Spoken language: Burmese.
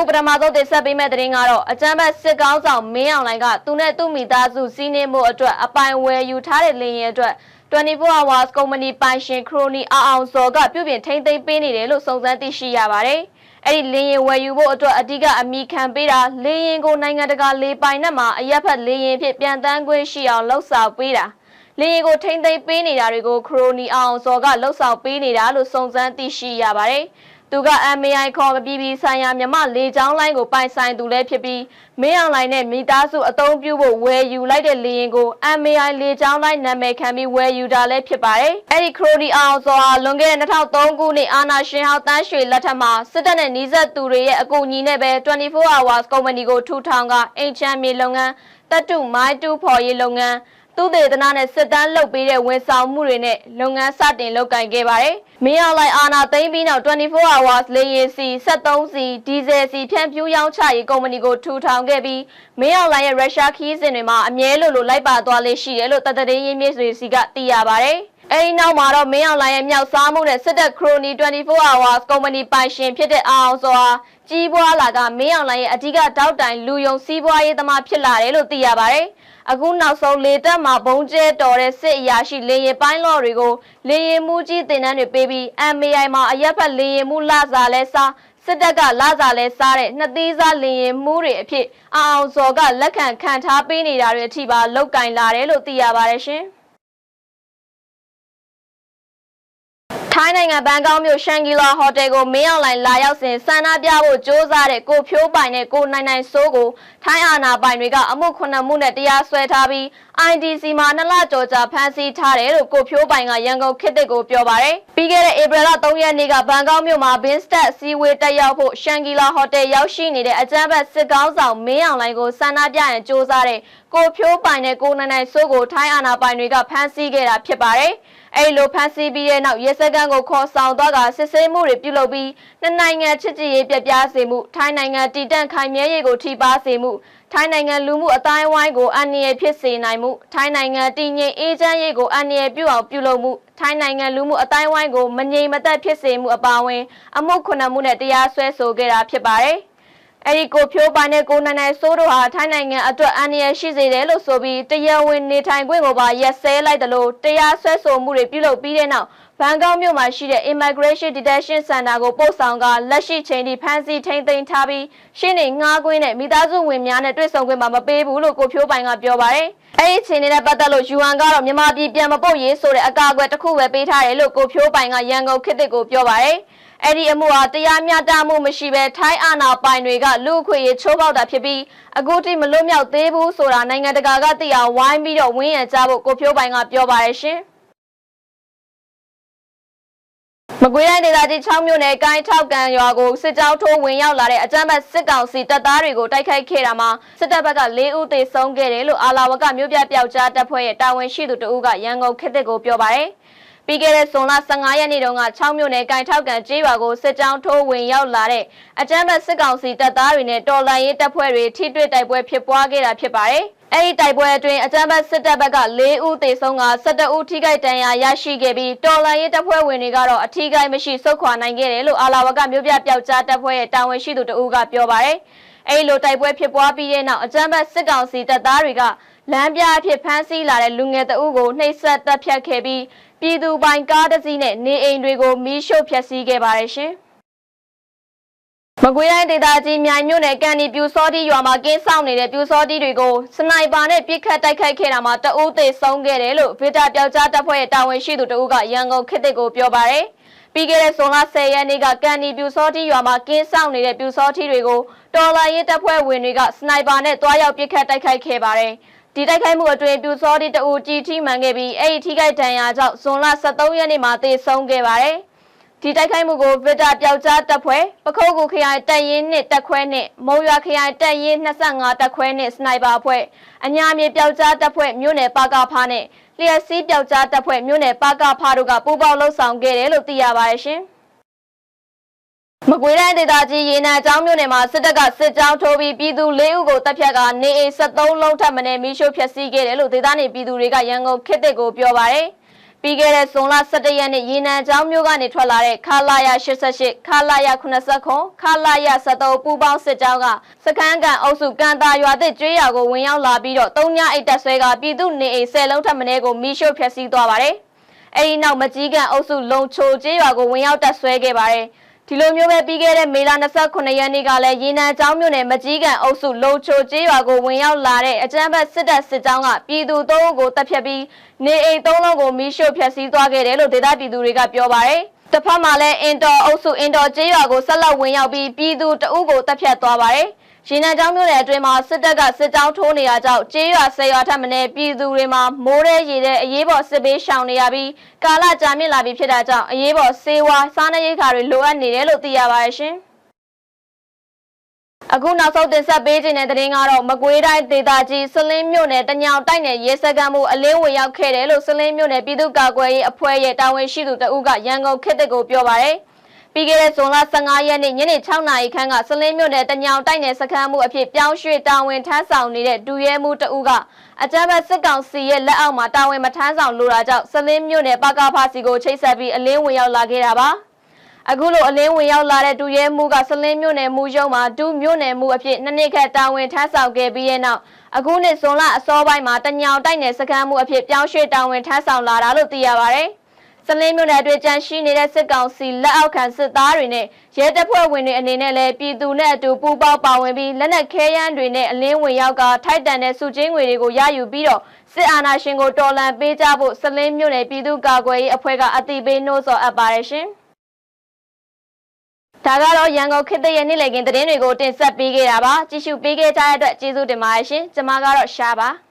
ပထမဆုံးတင်ဆက်ပေးမယ့်သတင်းကတော့အကြမ်းဖက်စစ်ကောင်းဆောင်မင်းအောင်လှိုင်ကသူနဲ့သူ့မိသားစုစီးနှင်းမှုအတွက်အပိုင်ဝယ်ယူထားတဲ့လေယာဉ်အတွက်24 hours ကုမ္ပဏီပိုင်ရှင်ခရိုနီအောင်စော်ကပြုပြင်ထိန်းသိမ်းပေးနေတယ်လို့စုံစမ်းသိရှိရပါတယ်။အဲ့ဒီလေယာဉ်ဝယ်ယူဖို့အတွက်အဓိကအမိခံပေးတာလေယာဉ်ကိုနိုင်ငံတကာလေပိုင်နက်မှာအရက်ဖက်လေယာဉ်ဖြစ်ပြန်တန်းခွင့်ရှိအောင်လှုပ်ဆောင်ပေးတာလေယာဉ်ကိုထိန်းသိမ်းပေးနေတာတွေကိုခရိုနီအောင်စော်ကလှုပ်ဆောင်ပေးနေတာလို့စုံစမ်းသိရှိရပါတယ်။သူက MAI ခေါ်ပြည်ပြည်ဆိုင်ရာမြန်မာလေကြောင်းလိုင်းကိုပိုင်ဆိုင်သူလည်းဖြစ်ပြီးမင်းအောင်လှိုင်နဲ့မိသားစုအသုံးပြုဖို့ဝယ်ယူလိုက်တဲ့လေယာဉ်ကို MAI လေကြောင်းလိုင်းနာမည်ခံပြီးဝယ်ယူတာလည်းဖြစ်ပါတယ်။အဲ့ဒီခရိုနီအောင်စောဟာလွန်ခဲ့တဲ့2003ခုနှစ်အာနာရှင်ဟောင်းတန်းရွှေလက်ထက်မှာစစ်တပ်နဲ့နှီးစပ်သူတွေရဲ့အကူအညီနဲ့ပဲ24 hours ကုမ္ပဏီကိုထူထောင်ကအင်ချမ်းမြေလုပ်ငန်းတပ်တုမိုင်းတူဖော်ရေးလုပ်ငန်းသူတေသနာနဲ့စစ်တမ်းလုပ်ပေးတဲ့ဝန်ဆောင်မှုတွေနဲ့လုပ်ငန်းစတင်လုပ်ကိုင်ခဲ့ပါတယ်။မင်းအောင်လှိုင်အာဏာသိမ်းပြီးနောက်24 hours လေယာဉ်စီ73စီဒီဇယ်စီဖြန့်ဖြူးရောင်းချရေးကုမ္ပဏီကိုထူထောင်ခဲ့ပြီးမင်းအောင်လှိုင်ရဲ့ရုရှားခီးစဉ်တွေမှာအမြဲလိုလိုက်ပါသွားလေးရှိတယ်လို့တသက်ရင်းမြစ်တွေစီကသိရပါတယ်။အဲဒီနောက်မှာတော့မင်းအောင်လှိုင်ရဲ့မြောက်စားမှုနဲ့စစ်တပ်ခရိုနီ24 hours ကုမ္ပဏီပိုင်ရှင်ဖြစ်တဲ့အောင်စောဟာကြီးပွားလာကမင်းအောင်လှိုင်ရဲ့အဓိကတောက်တိုင်လူယုံစီးပွားရေးသမားဖြစ်လာတယ်လို့သိရပါတယ်။အခုနောက်ဆုံးလေတပ်မှာဘုံကျဲတော်တဲ့စစ်အရာရှိလေရင်ပိုင်းလော်တွေကိုလေရင်မှုကြီးတင်တန်းတွေပေးပြီး MAI မှာအရက်ဖက်လေရင်မှုလစာလဲစားစစ်တပ်ကလစာလဲစားတဲ့နှစ်သီးစားလေရင်မှုတွေအဖြစ်အောင်စော်ကလက်ခံခံထားပေးနေတာတွေအထိပါလောက်ကင်လာတယ်လို့သိရပါတယ်ရှင်။ထိုင်းနိုင်ငံဘန်ကောက်မြို့ရှန်ဂီလာဟိုတယ်ကိုမင်းအောင်လှိုင်လာရောက်စဉ်ဆန္ဒပြဖို့ကြိုးစားတဲ့ကိုဖြိုးပိုင်နဲ့ကိုနိုင်စိုးကိုထိုင်းအာဏာပိုင်တွေကအမှု9မှုနဲ့တရားစွဲထားပြီး IDC မှာ2လကျော်ကြာဖမ်းဆီးထားတယ်လို့ကိုဖြိုးပိုင်ကရန်ကုန်ခေတ်သစ်ကိုပြောပါတယ်။ပြီးခဲ့တဲ့ဧပြီလ3ရက်နေ့ကဘန်ကောက်မြို့မှာဘင်းစတက်စီဝေးတက်ရောက်ဖို့ရှန်ဂီလာဟိုတယ်ရောက်ရှိနေတဲ့အကြမ်းဖက်စစ်ကောင်းဆောင်မင်းအောင်လှိုင်ကိုဆန္ဒပြရန်ကြိုးစားတဲ့ကိုဖြိုးပိုင်နဲ့ကိုနိုင်စိုးကိုထိုင်းအာဏာပိုင်တွေကဖမ်းဆီးခဲ့တာဖြစ်ပါတယ်။အဲ့လိုဖမ်းဆီးပြီးတဲ့နောက်ရဲစခန်းကိုခေါ်ဆောင်သွားကစစ်ဆေးမှုတွေပြုလုပ်ပြီးနှစ်နိုင်ငံချစ်ကြည်ရေးပြပြစေမှုထိုင်းနိုင်ငံတည်တံ့ခိုင်မြဲရေးကိုထိပါစေမှုထိုင်းနိုင်ငံလူမှုအတိုင်းဝိုင်းကိုအန္တရာယ်ဖြစ်စေနိုင်မှုထိုင်းနိုင်ငံတည်ငြိမ်အေးချမ်းရေးကိုအန္တရာယ်ပြုအောင်ပြုလုပ်မှုထိုင်းနိုင်ငံလူမှုအတိုင်းဝိုင်းကိုမငြိမ်မသက်ဖြစ်စေမှုအပါအဝင်အမှု9မှုနဲ့တရားစွဲဆိုခဲ့တာဖြစ်ပါတယ်။အဲဒီကိုဖြိုးပိုင်နဲ့ကိုနိုင်စိုးတို့ဟာထိုင်းနိုင်ငံအတွက်အန္တရာယ်ရှိစေတယ်လို့ဆိုပြီးတရားဝင်နေထိုင်ခွင့်ကိုပါရက်စဲလိုက်တယ်လို့တရားစွဲဆိုမှုတွေပြုလုပ်ပြီးတဲ့နောက်ဘန်ကောက်မြို့မှာရှိတဲ့ Immigration Detention Center ကိုပို့ဆောင်ကလက်ရှိချိန်ထိဖမ်းဆီးထိန်းသိမ်းထားပြီးရှင်းနေငှားကွင်းနဲ့မိသားစုဝင်များနဲ့တွေ့ဆုံခွင့်မပေးဘူးလို့ကိုဖြိုးပိုင်ကပြောပါတယ်။အဲဒီချိန်နဲ့ပတ်သက်လို့ UN ကတော့မြန်မာပြည်ပြန်မပို့ရေးဆိုတဲ့အကာအကွယ်တစ်ခုပဲပေးထားတယ်လို့ကိုဖြိုးပိုင်ကရန်ကုန်ခေတ်သစ်ကိုပြောပါတယ်။အဲ့ဒီအမှုဟာတရားမျှတမှုမရှိဘဲထိုင်းအာဏာပိုင်တွေကလူ့အခွင့်အရေးချိုးဖောက်တာဖြစ်ပြီးအခုထိမလွတ်မြောက်သေးဘူးဆိုတာနိုင်ငံတကာကသိအောင်ဝိုင်းပြီးတော့ဝန်းရံကြဖို့ကိုဖြိုးပိုင်ကပြောပါတယ်ရှင်။မကွေးတိုင်းဒေသကြီး6မြို့နယ်ကိုင်းထောက်ကန်ရွာကိုစစ်ကြောင်းထိုးဝင်ရောက်လာတဲ့အကြမ်းဖက်စစ်ကောင်စီတပ်သားတွေကိုတိုက်ခိုက်ခဲ့တာမှာစစ်တပ်ဘက်က4ဦးသေဆုံးခဲ့တယ်လို့အာလာဝကမြို့ပြပျောက်ကြားတပ်ဖွဲ့ရဲ့တာဝန်ရှိသူတဦးကရန်ကုန်ခေတ်သစ်ကိုပြောပါတယ်။ပြီးခဲ့တဲ့ဇွန်လ15ရက်နေ့တုန်းက6မြို့နယ်ကိုင်ထောက်ကန်ကျေးရွာကိုစစ်ကြောင်းထိုးဝင်ရောက်လာတဲ့အကြမ်းဖက်စစ်ကောင်စီတပ်သားတွေနဲ့တော်လှန်ရေးတပ်ဖွဲ့တွေထိတွေ့တိုက်ပွဲဖြစ်ပွားခဲ့တာဖြစ်ပါတယ်။အဲဒီတိုက်ပွဲအတွင်းအကြမ်းဖက်စစ်တပ်ဘက်က4ဦးသေဆုံးက17ဦးထိခိုက်ဒဏ်ရာရရှိခဲ့ပြီးတော်လှန်ရေးတပ်ဖွဲ့ဝင်တွေကတော့အထီးကိုင်းမရှိဆုတ်ခွာနိုင်ခဲ့တယ်လို့အာလာဝကမြို့ပြပျောက်ကြားတပ်ဖွဲ့ရဲ့တာဝန်ရှိသူတဦးကပြောပါတယ်။အဲဒီလိုတိုက်ပွဲဖြစ်ပွားပြီးတဲ့နောက်အကြမ်းဖက်စစ်ကောင်စီတပ်သားတွေကလမ်းပြအဖြစ်ဖမ်းဆီးလာတဲ့လူငယ်တအုပ်ကိုနှိပ်စက်တပ်ဖြတ်ခဲ့ပြီးပြည်သူပိုင်ကားတစ်စီးနဲ့နေအိမ်တွေကိုမီးရှို့ဖျက်ဆီးခဲ့ပါတယ်ရှင်။မကွေးတိုင်းဒေသကြီးမြိုင်မြို့နယ်ကန်ဒီပြူစောတိရွာမှာကင်းဆောင်နေတဲ့ပြူစောတိတွေကိုစနိုက်ပါနဲ့ပစ်ခတ်တိုက်ခိုက်ခဲ့တာမှာတအုပ်သေဆုံးခဲ့တယ်လို့ဗီတာပျောက်ကြားတပ်ဖွဲ့ရဲ့တာဝန်ရှိသူတဦးကရန်ကုန်ခေတ်သစ်ကိုပြောပါတယ်။ပြီးခဲ့တဲ့ဇွန်လ10ရက်နေ့ကကန်ဒီပြူစောတိရွာမှာကင်းဆောင်နေတဲ့ပြူစောတိတွေကိုတော်လှန်ရေးတပ်ဖွဲ့ဝင်တွေကစနိုက်ပါနဲ့တွားရောက်ပစ်ခတ်တိုက်ခိုက်ခဲ့ပါတယ်။ဒီတိုက်ခိုက်မှုအတွင်းပြူစောတိတအူကြီးထိမှန်ခဲ့ပြီးအဲ့ဒီထိခိုက်ဒဏ်ရာကြောင့်ဇွန်လ13ရက်နေ့မှာသေဆုံးခဲ့ပါတယ်။ဒီတိုက်ခိုက်မှုကိုဗစ်တာပျောက်ကြားတပ်ဖွဲ့ပခုတ်ကူခရိုင်တပ်ရင်းနဲ့တပ်ခွဲနဲ့မုံရွာခရိုင်တပ်ရင်း25တပ်ခွဲနဲ့စနိုက်ပါအဖွဲ့အညာမြေပျောက်ကြားတပ်ဖွဲ့မြို့နယ်ပါကဖားနဲ့လျှက်စီးပျောက်ကြားတပ်ဖွဲ့မြို့နယ်ပါကဖားတို့ကပူးပေါင်းလှုပ်ဆောင်ခဲ့တယ်လို့သိရပါတယ်ရှင်။မကွေးတိုင်းဒေသကြီးရေနံကျောင်းမြို့နယ်မှာစစ်တပ်ကစစ်ကြောင်းထိုးပြီးပြည်သူ4ဦးကိုတပ်ဖြတ်ကနေအိမ်73လုံးထပ်မံမီးရှို့ဖျက်ဆီးခဲ့တယ်လို့ဒေသနေပြည်သူတွေကရန်ကုန်ခေတ်သစ်ကိုပြောပါတယ်။ ပြီးခဲ့တဲ့ဇွန်လ17ရက်နေ့ရေနံချောင်းမြို့ကနေထွက်လာတဲ့ခလာရ88ခလာရ89ခလာရ73ပူပေါင်းစစ်ကြောင်းကစခန်းကန်အုပ်စုကန်တာရွာသစ်ကျွေးရွာကိုဝင်ရောက်လာပြီးတော့3ညအိတ်တက်ဆွဲကပြည်သူနေအိမ်10လုံးထပ်မင်းကိုမီးရှို့ဖျက်ဆီးသွားပါတယ်။အဲဒီနောက်မကြီးကန်အုပ်စုလုံချိုကျွေးရွာကိုဝင်ရောက်တက်ဆွဲခဲ့ပါတယ်။ဒီလိုမျိုးပဲပြီးခဲ့တဲ့မေလ29ရက်နေ့ကလည်းရေနံချောင်းမြို့နယ်မကြီးကန်အုပ်စုလုံချိုကျွေးရွာကိုဝင်ရောက်လာတဲ့အကြမ်းဖက်စစ်တပ်စစ်ကြောင်းကပြည်သူ3ဦးကိုတပ်ဖြတ်ပြီးနေအိမ်3လုံးကိုမီးရှို့ဖျက်ဆီးသွားခဲ့တယ်လို့ဒေသပြည်သူတွေကပြောပါတယ်။တစ်ဖက်မှာလည်းအင်တော်အုပ်စုအင်တော်ကျွေးရွာကိုဆက်လက်ဝင်ရောက်ပြီးပြည်သူ2ဦးကိုတပ်ဖြတ်သွားပါတယ်။ရေနံချောင်းမြို့နယ်အတွင်းမှာစစ်တပ်ကစစ်ကြောင်းထိုးနေတာကြောင့်ကျေးရွာ10ရွာထပ်မံပြည်သူတွေမှာမိုးရဲရေတဲ့အရေးပေါ်စစ်ပေးရှောင်နေရပြီးကာလကြာမြင့်လာပြီဖြစ်တာကြောင့်အရေးပေါ်ဆေးဝါးစားနပ်ရိက္ခာတွေလိုအပ်နေတယ်လို့သိရပါတယ်ရှင်။အခုနောက်ဆုံးတင်ဆက်ပေးခြင်းတဲ့သတင်းကတော့မကွေးတိုင်းဒေသကြီးစလင်းမြို့နယ်တညောင်တိုက်နယ်ရဲစခန်းမှုအလင်းဝင်ရောက်ခဲ့တယ်လို့စလင်းမြို့နယ်ပြည်သူ့ကာကွယ်ရေးအဖွဲ့ရဲ့တာဝန်ရှိသူတဦးကရန်ကုန်ခေတ်ကိုပြောပါတယ်။ပြီးခဲ့တဲ့ဇွန်လ15ရက်နေ့ညနေ6နာရီခန့်ကစလင်းမြို့နယ်တညောင်တိုက်နယ်စခန်းမှုအဖြစ်ပြောင်းရွှေ့တာဝန်ထမ်းဆောင်နေတဲ့ဒူရဲမှုတဦးကအကြမ်းဖက်စစ်ကောင်စီရဲ့လက်အောက်မှာတာဝန်မထမ်းဆောင်လိုတာကြောင့်စလင်းမြို့နယ်ပကဖစီကိုချိတ်ဆက်ပြီးအလင်းဝင်ရောက်လာခဲ့တာပါအခုလိုအလင်းဝင်ရောက်လာတဲ့ဒူရဲမှုကစလင်းမြို့နယ်မူရုံမှာဒူမြို့နယ်မှုအဖြစ်နှစ်နှစ်ခန့်တာဝန်ထမ်းဆောင်ခဲ့ပြီးတဲ့နောက်အခုနှစ်ဇွန်လအစောပိုင်းမှာတညောင်တိုက်နယ်စခန်းမှုအဖြစ်ပြောင်းရွှေ့တာဝန်ထမ်းဆောင်လာတာလို့သိရပါတယ်စလင်းမြို့နယ်အတွင်းကြန့်ရှိနေတဲ့စစ်ကောင်စီလက်အောက်ခံစစ်သားတွေနဲ့ရဲတပ်ဖွဲ့ဝင်တွေအနေနဲ့လည်းပြည်သူနဲ့အတူပူးပေါင်းပါဝင်ပြီးလက်နက်ခဲယမ်းတွေနဲ့အလင်းဝင်ရောက်ကထိုက်တန်တဲ့စုချင်းငွေတွေကိုရယူပြီးတော့စစ်အာဏာရှင်ကိုတော်လှန်ပေးကြဖို့စလင်းမြို့နယ်ပြည်သူ့ကာကွယ်ရေးအဖွဲ့ကအသိပေးနှိုးဆော်အပ်ပါတယ်ရှင်။ဒါကတော့ရန်ကုန်ခေတ်သစ်ရဲ့နေ့လည်ခင်းသတင်းတွေကိုတင်ဆက်ပေးခဲ့တာပါ။ကြည့်ရှုပေးခဲ့ကြတဲ့အတွက်ကျေးဇူးတင်ပါတယ်ရှင်။ကျွန်မကတော့ရှားပါ။